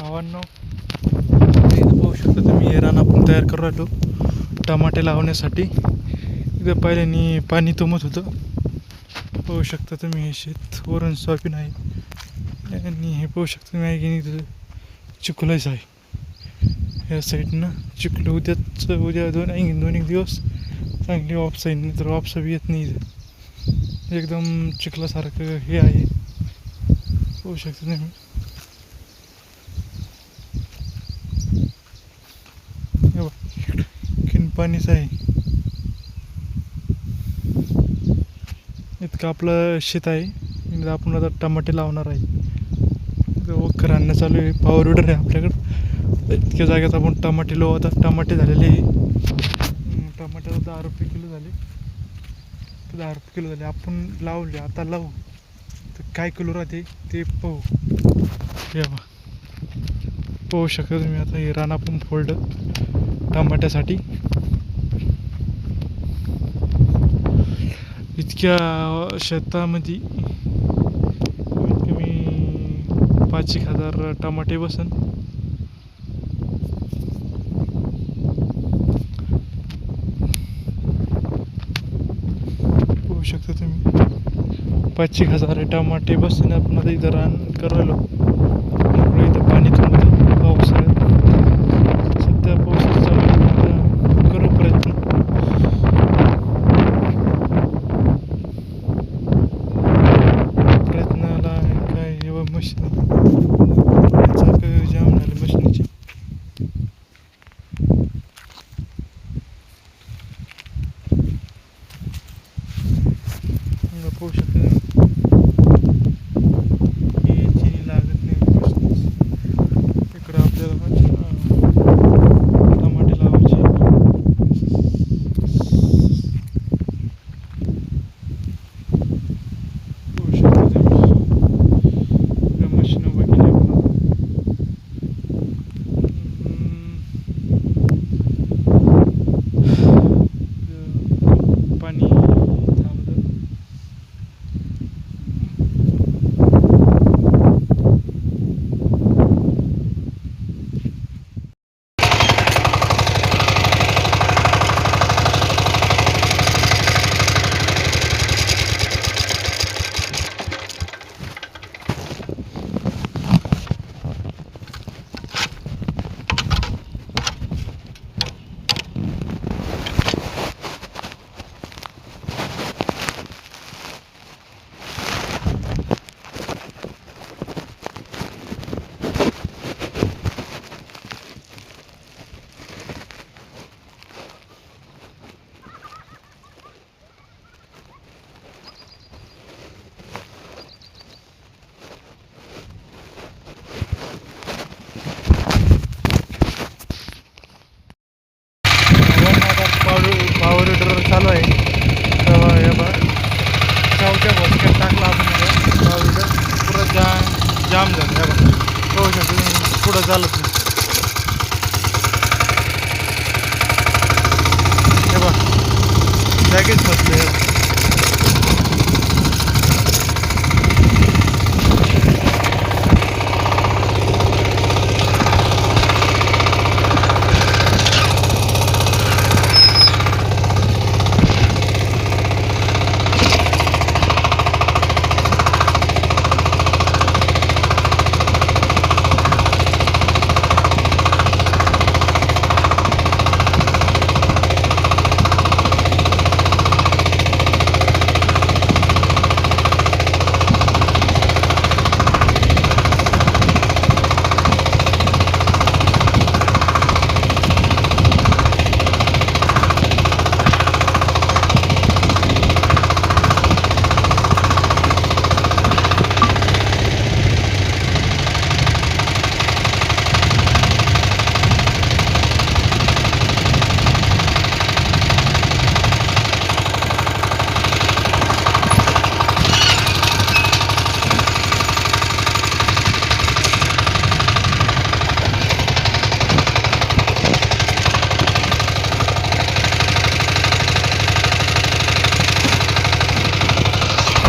भावांनो, इथं पाहू शकता तुम्ही हे रान आपण तयार करू राहिलो टमाटे लावण्यासाठी. इथं पहिल्याने पाणी तुंबत होतं. पाहू शकता तुम्ही हे शेत वरून सोयाबीन आहे आणि हे पाहू शकता तुम्ही आहे की नाही इथं चिखलच आहे. ह्या साईडनं चिखल उद्या दोन एक दिवस चांगली वापसा येईल, नाही तर वापसा बी येत नाही. इथं एकदम चिखलासारखं हे आहे. पाहू शकता तुम्ही. पाणीच आहे. इतकं आपलं शेत आहे. इथं आपण आता टमाटे लावणार आहे. वखर आणणं चालू आहे. पॉवर विडर आहे आपल्याकडं. इतक्या जागेत आपण टमाटे लावू. आता टमाटे झालेले आहे. टमाट्याला 10 रुपये किलो झाले. 10 रुपये किलो झाले. आपण लावले, आता लावू तर काय किलो राहते ते पाहू. हे पाहू शकता तुम्ही. आता हे रान आपण फोल्ड टमाट्यासाठी. इतक्या शेतामध्ये कमीत कमी 5,000 टमाटे बसन. पाहू शकता तुम्ही 5,000 टमाटे बसून आपण आता इथं रान करायलो. इथं पाणी थांबतं पावसाळ्यात. सध्या पाऊस चालू आहे. करू प्रयत्न. प्रयत्नाला काय एवढं मशीन चाक जाम झाले मशीनीचे. पाहू शकता लागत नाही मशीन. इकडं आपल्याला टमाटे लावायचे. पाहू शकता तुम्ही मशीन उभं केली आपण. पाणी थांबलं. पॉवर विडर चालू आहे. तेव्हा हे बघा चावच्या भोसक्यात टाकला आपण. पॉवर विडर पुरा जाम झालं. हे बघा पाहू शकतो तुम्ही. पुढं चालत नाही. हे बघा जागेच फसले.